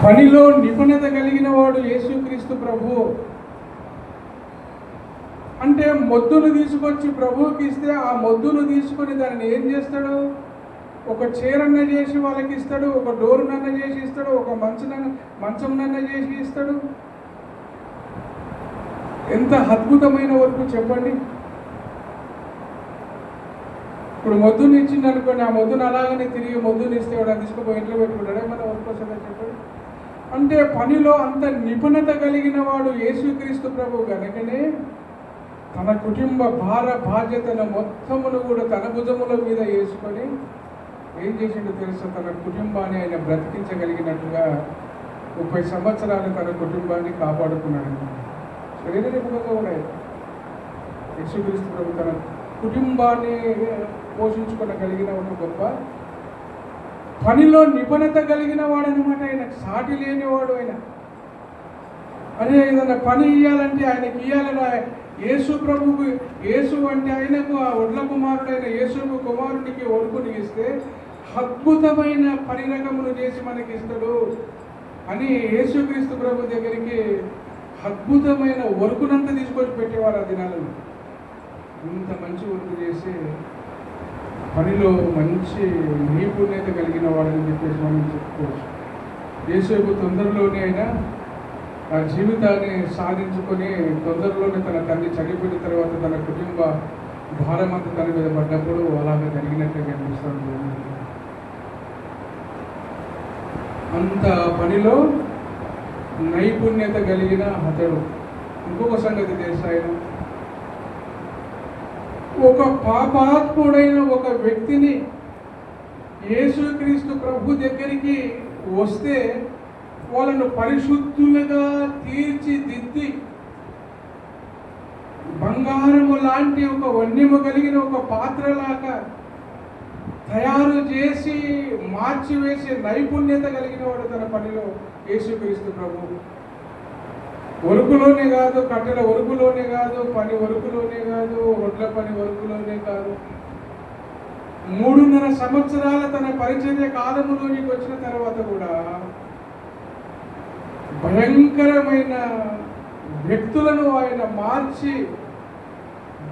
పనిలో నిపుణత కలిగిన వాడు యేసుక్రీస్తు ప్రభువు. అంటే మొద్దును తీసుకొచ్చి ప్రభువుకి ఇస్తే ఆ మొద్దును తీసుకొని దాన్ని ఏం చేస్తాడు? ఒక చీరన్న చేసి వాళ్ళకి ఇస్తాడు, ఒక డోరునన్న చేసి ఇస్తాడు, ఒక మంచంనన్న చేసి ఇస్తాడు. ఎంత అద్భుతమైన వర్క్ చెప్పండి. ఇప్పుడు మొద్దుని ఇచ్చింది అనుకోండి, ఆ మొద్దును అలాగనే తిరిగి మొద్దుని ఇస్తే వాడు తీసుకుపోయి ఇంట్లో పెట్టుకుంటాడే మన వర్క్ వస్తుందా చెప్పండి. అంటే పనిలో అంత నిపుణత కలిగిన వాడు యేసుక్రీస్తు ప్రభు కనుకనే తన కుటుంబ భార బాధ్యతను మొత్తమును కూడా తన భుజముల మీద వేసుకొని ఏం చేసిండో తెలుసా? తన కుటుంబాన్ని ఆయన బ్రతికించగలిగినట్టుగా 30 సంవత్సరాలు తన కుటుంబాన్ని కాపాడుకున్నాడు. శరీరముగా కూడా యేసుక్రీస్తు ప్రభు తన కుటుంబాన్ని పోషించుకోగలిగిన ఒక గొప్ప పనిలో నిపుణత కలిగిన వాడు అనమాట. ఆయన సాటి లేనివాడు. ఆయన అదే ఏదైనా పని ఇవ్వాలంటే ఆయనకి ఇవ్వాలని యేసు ప్రభువు, యేసు అంటే ఆయనకు ఆ ఒడ్ల కుమారుడైన యేసు కుమారుడికి ఒడుకుని ఇస్తే అద్భుతమైన పరిరకములు చేసి మనకి ఇస్తాడు అని యేసుక్రీస్తు ప్రభు దగ్గరికి అద్భుతమైన వర్కునంతా తీసుకొచ్చి పెట్టేవారు ఆ దినాలను. ఇంత మంచి వర్క్ చేసి పనిలో మంచి నైపుణ్యత కలిగిన వాడని చెప్పేసి మనం చెప్పుకోవచ్చు. యేసు తొందరలోనే అయినా ఆ జీవితాన్ని సాధించుకొని తొందరలోనే తన తండ్రి చనిపోయిన తర్వాత తన కుటుంబ భారం అంతా తన మీద పడ్డప్పుడు అలాగే జరిగినట్టుగా కనిపిస్తుంది. అంత పనిలో నైపుణ్యత కలిగిన అతడు. ఇంకొక సంగతి తెలుసా? ఆయన ఒక పాపాత్ముడైన ఒక వ్యక్తిని యేసుక్రీస్తు ప్రభు దగ్గరికి వస్తే వాళ్ళను పరిశుద్ధులుగా తీర్చిదిద్ది బంగారము లాంటి ఒక వన్యము కలిగిన ఒక పాత్రలాగా తయారు చేసి మార్చివేసే నైపుణ్యత కలిగిన వాడు తన పనిలో యేసుక్రీస్తు ప్రభు. వరుకులోనే కాదు, కట్టెల వరుకులోనే కాదు, పని వరుకులోనే కాదు, ఒడ్ల పని వరుకులోనే కాదు, 3.5 సంవత్సరాల తన పరిచర్య కాలములోనికి వచ్చిన తర్వాత కూడా భయంకరమైన వ్యక్తులను ఆయన మార్చి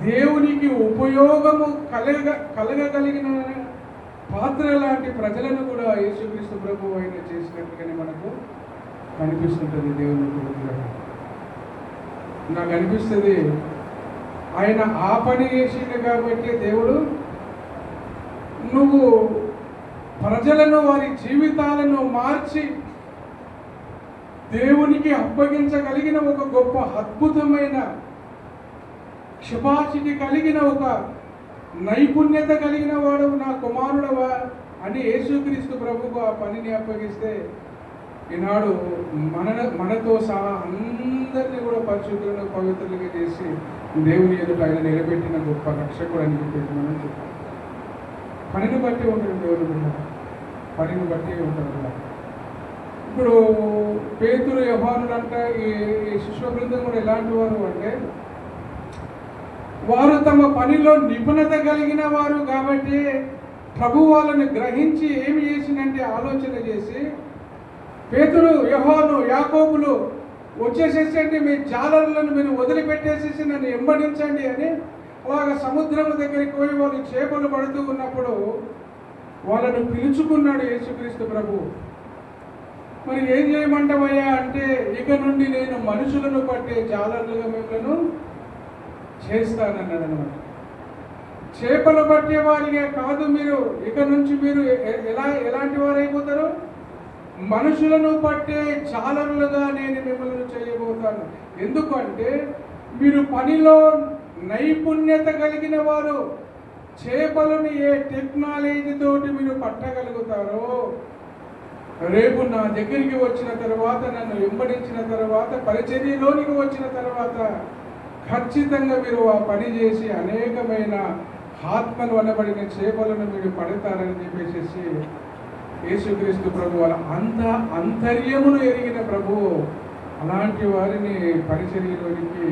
దేవునికి ఉపయోగము కలగగలిగిన పాత్ర లాంటి ప్రజలను కూడా యేసుక్రీస్తు ప్రభు ఆయన చేసినట్టుగానే మనకు కనిపిస్తుంటుంది. దేవుని విగ్రహం నాకు అనిపిస్తుంది ఆయన ఆ పని చేసిండు కాబట్టి దేవుడు నువ్వు ప్రజలను వారి జీవితాలను మార్చి దేవునికి అప్పగించగలిగిన ఒక గొప్ప అద్భుతమైన క్షపాసిటీ కలిగిన ఒక నైపుణ్యత కలిగిన వాడు నా కుమారుడవా అని యేసుక్రీస్తు ప్రభుకు ఆ పనిని అప్పగిస్తే ఈనాడు మనతో సహా అందరినీ కూడా పరిశుద్ధులను పవిత్రులుగా చేసి దేవుని ఎదుట ఆయన నిలబెట్టిన గొప్ప రక్షకుడు అని చెప్పేసి మనం చెప్పాలి. పనిని బట్టి ఉంటుంది దేవుని బిడ్డ, పనిని బట్టి ఉంటుంది. ఇప్పుడు పేతురు, యోహానుడు అంట ఈ శిష్య బృందం కూడా ఎలాంటి వారు అంటే వారు తమ పనిలో నిపుణత కలిగిన వారు కాబట్టి ప్రభు వాళ్ళని గ్రహించి ఏమి చేసిందంటే ఆలోచన చేసి పేతురు, యోహాను, యాకోబులు వచ్చేసేసండి, మీ జాలరులను మీరు వదిలిపెట్టేసేసి నన్ను వెంబడించండి అని అలాగా సముద్రం దగ్గరికి పోయి వాళ్ళు చేపలు పడుతూ ఉన్నప్పుడు వాళ్ళను పిలుచుకున్నాడు యేసుక్రీస్తు ప్రభు. మరి ఏం చేయమంటావయ్యా అంటే ఇక నుండి నేను మనుషులను పట్టే జాలరులుగా మిమ్మల్ని చేస్తానన్నాడు అనమాట. చేపలు పట్టే వారిగా కాదు, మీరు ఇక నుంచి మీరు ఎలాంటి వారు అయిపోతారు? మనుషులను పట్టే జాలరులుగా నేను మిమ్మల్ని చేయబోతాను. ఎందుకంటే మీరు పనిలో నైపుణ్యత కలిగిన వారు. చేపలను ఏ టెక్నాలజీతోటి మీరు పట్టగలుగుతారో రేపు నా దగ్గరికి వచ్చిన తర్వాత, నన్ను వెంబడించిన తర్వాత, పరిచర్యలోనికి వచ్చిన తర్వాత ఖచ్చితంగా మీరు ఆ పని చేసి అనేకమైన ఆత్మలు అనబడిన చేపలను మీరు పడతారని చెప్పేసి యేసుక్రీస్తు ప్రభు వాళ్ళ అంతర్యమును ఎరిగిన ప్రభువు అలాంటి వారిని పరిచర్యలోనికి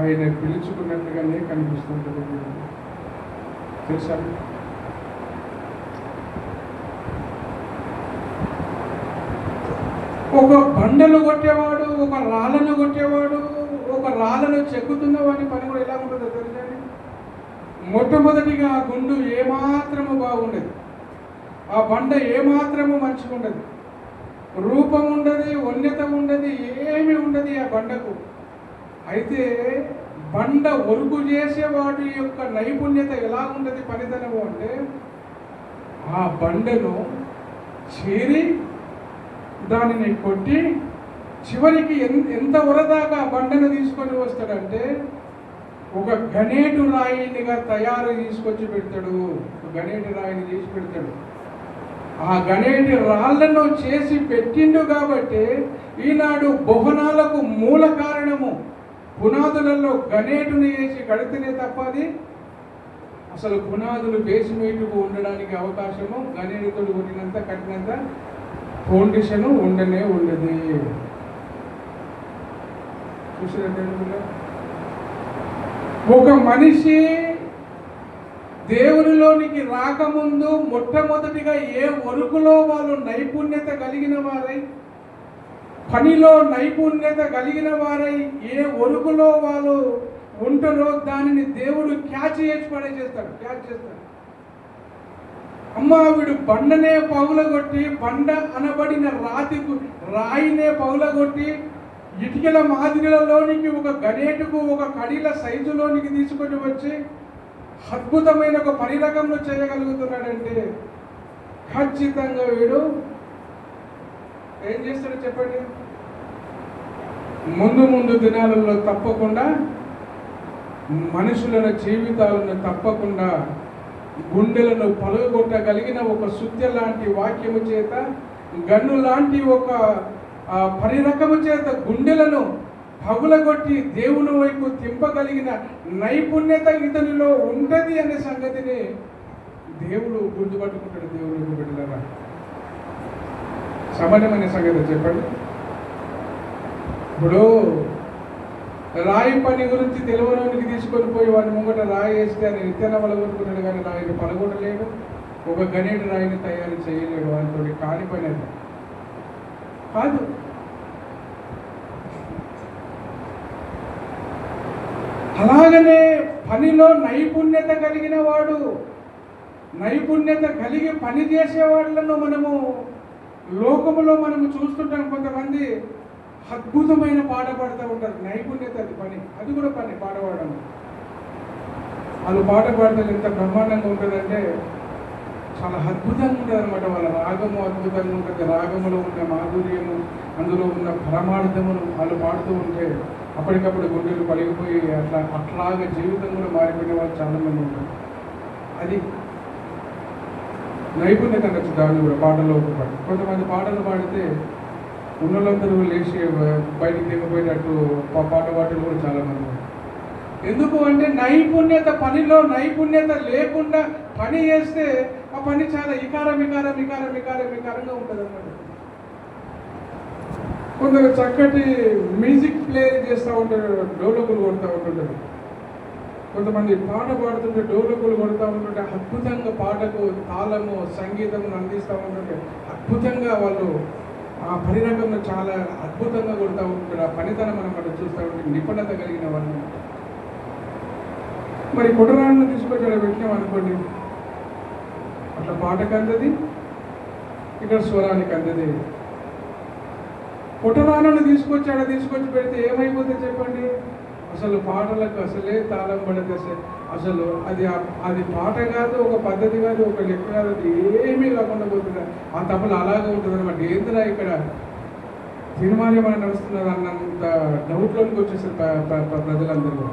ఆయన పిలుచుకున్నట్టుగానే కనిపిస్తుంటుంది. తెలుసా? ఒక బండలు కొట్టేవాడు, ఒక రాళ్ళను కొట్టేవాడు, ఒక రాళ్ళను చెక్కుతున్న వాడి పని కూడా ఎలా ఉంటుందో తెలుసండి. మొట్టమొదటిగా ఆ గుండు ఏమాత్రము బాగుండదు, ఆ బండ ఏమాత్రము మంచిగా ఉండదు, రూపం ఉండదు, వన్యత ఉండదు, ఏమి ఉండదు ఆ బండకు. అయితే బండ ఒరుగు చేసేవాడి యొక్క నైపుణ్యత ఎలా ఉంటుంది, పనితనము అంటే ఆ బండను చీరి దానిని కొట్టి చివరికి ఎంత వరదాకా ఆ బండను తీసుకొని వస్తాడంటే ఒక గణేటు రాయినిగా తయారు తీసుకొచ్చి పెడతాడు. ఒక గణేటు రాయిని చేసి పెడతాడు. ఆ గణేటి రాళ్లను చేసి పెట్టిండు కాబట్టి ఈనాడు భవనాలకు మూల కారణము పునాదులలో గణేటుని వేసి కడితేనే తప్ప అది అసలు పునాదులు బేస్మెంట్కు ఉండడానికి అవకాశము గణేటుతో కొట్టినంత కట్టినంత ఫౌండేషన్ ఉండనే ఉండదు. చూసినట్టు ఒక మనిషి దేవునిలోనికి రాకముందు మొట్టమొదటిగా ఏ వరుకులో వాళ్ళు నైపుణ్యత కలిగిన వారై, పనిలో నైపుణ్యత కలిగిన వారై ఏ వరుకులో వాళ్ళు ఉంటారో దానిని దేవుడు క్యాచ్ చేసి పడేసేస్తాడు, క్యాచ్ చేస్తాడు. అమ్మ వీడు బండనే పగులగొట్టి, బండ అనబడిన రాయినే పగులగొట్టి ఇటుకల మాదిరిలోనికి ఒక గణేటుకు ఒక కడీల సైజులోనికి తీసుకొని వచ్చి అద్భుతమైన ఒక పరిరకంలో చేయగలుగుతున్నాడంటే ఖచ్చితంగా వీడు ఏం చేస్తాడో చెప్పండి. ముందు దినాలలో తప్పకుండా మనుషుల జీవితాలను తప్పకుండా గుండెలను పలుగొట్టగలిగిన ఒక సుత్య లాంటి వాక్యము చేత, గన్ను లాంటి ఒక పరిరకము చేత గుండెలను పగులగొట్టి దేవుని వైపు తింపగలిగిన నైపుణ్యత ఇతనిలో ఉంటుంది అనే సంగతిని దేవుడు గుర్తుపట్టుకుంటాడు. దేవుని బిడ్డలారా, సామాన్యమైన సంగతి చెప్పండి. ఇప్పుడు రాయి పని గురించి తెలియనోనికి తీసుకొని పోయి వాడి ముంగట రాయి వేస్తే అని నిత్యాన పలగొట్టుకున్నాడు, కానీ రాయిని పలగొట్టలేడు, ఒక గణేటి రాయిని తయారు చేయలేడు. వాటితో కాని పని అది కాదు. అలాగనే పనిలో నైపుణ్యత కలిగిన వాడు, నైపుణ్యత కలిగి పని చేసే వాళ్ళను మనము లోకములో మనము చూస్తుంటాం. కొంతమంది అద్భుతమైన పాట పాడుతూ ఉంటారు. నైపుణ్యత అది పని, అది కూడా పని పాట పాడడం. వాళ్ళు పాట పాడితే ఎంత బ్రహ్మాండంగా ఉంటుందంటే చాలా అద్భుతంగా ఉంటుంది అనమాట. వాళ్ళ రాగము అద్భుతంగా ఉంటుంది. రాగములో ఉన్న మాధుర్యము, అందులో ఉన్న పరమార్థమును వాళ్ళు పాడుతూ ఉంటే అప్పటికప్పుడు గుండెలు పలిగిపోయి అట్లాగా జీవితం కూడా మారిపోయిన వాళ్ళు చాలామంది ఉంటారు. అది నైపుణ్యత అనొచ్చు. దాన్ని కూడా పాటల్లో పాటు కొంతమంది పాటలు పాడితే ఉన్నోళ్ళందరూ లేచి బయటికి దిగిపోయేటట్టు పాట పాటలు కూడా చాలామంది. ఎందుకు అంటే నైపుణ్యత, పనిలో నైపుణ్యత లేకుండా పని చేస్తే ఆ పని చాలా వికారంగా ఉంటుంది అన్నమాట. కొందరు చక్కటి మ్యూజిక్ ప్లే చేస్తూ ఉంటారు, డోలకులు కొడుతూ ఉంటుంటారు. కొంతమంది పాట పాడుతుంటే డోలకులు కొడుతూ ఉంటుంటే అద్భుతంగా పాటకు తాళము సంగీతము అందిస్తూ ఉంటుంటే అద్భుతంగా వాళ్ళు ఆ పరిరకంలో చాలా అద్భుతంగా కొడుతూ ఉంటారు. ఆ పనితనం మనం చూస్తూ ఉంటే నిపుణత కలిగిన వాళ్ళు. మరి కుటరాలను తీసుకొచ్చి పెట్టినాం అనుకోండి, అట్లా పాటకు అందది, ఇక్కడ స్వరానికి అందది. కుటరాలను తీసుకొచ్చి పెడితే ఏమైపోతుంది చెప్పండి. అసలు పాటలకు అసలే తాళం పడదు. అసలు అది పాట కాదు, ఒక పద్ధతి కాదు, ఒక లెక్క కాదు, అది ఏమీ కాకుండా పోతుంది. ఆ తపలు అలాగే ఉంటుంది అనమాట. ఏందిరా ఇక్కడ సినిమాలు ఏమైనా నడుస్తున్నారు అన్నంత డౌట్లోనికి వచ్చేసారు ప్రజలందరూ.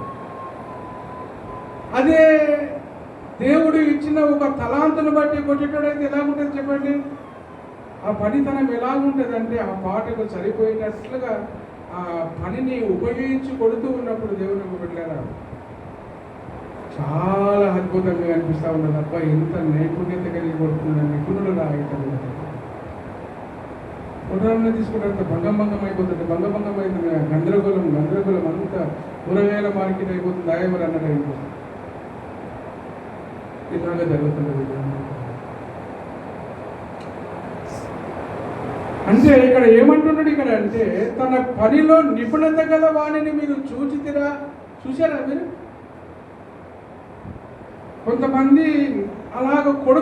అదే దేవుడు ఇచ్చిన ఒక తలాంతును బట్టి కొట్టేటోడైతే ఎలాగుంటుంది చెప్పండి. ఆ పనితనం ఎలాగుంటుంది అంటే ఆ పాటకు సరిపోయినట్లుగా ఆ పనిని ఉపయోగించి కొడుతూ ఉన్నప్పుడు దేవుని బిడ్డలారా చాలా అద్భుతంగా అనిపిస్తూ ఉన్నది. తప్ప ఎంత నైపుణ్యత కలిగి కొడుతున్న నిపుణులు రాయటం ఉదాహరణ తీసుకుంటే భంగం అయిపోతుంది. భంగం అవుతుంది. గందరగోళం అంతా కూరగాయల మార్కెట్ అయిపోతుంది. దాయవరు అన్నట్టు అయిపోతుంది. ఇలాగా జరుగుతున్నది. అంటే ఇక్కడ ఏమంటున్నాడు ఇక్కడ అంటే తన పనిలో నిపుణత గల వాణిని మీరు చూసారా మీరు? కొంతమంది అలాగ కొడుకు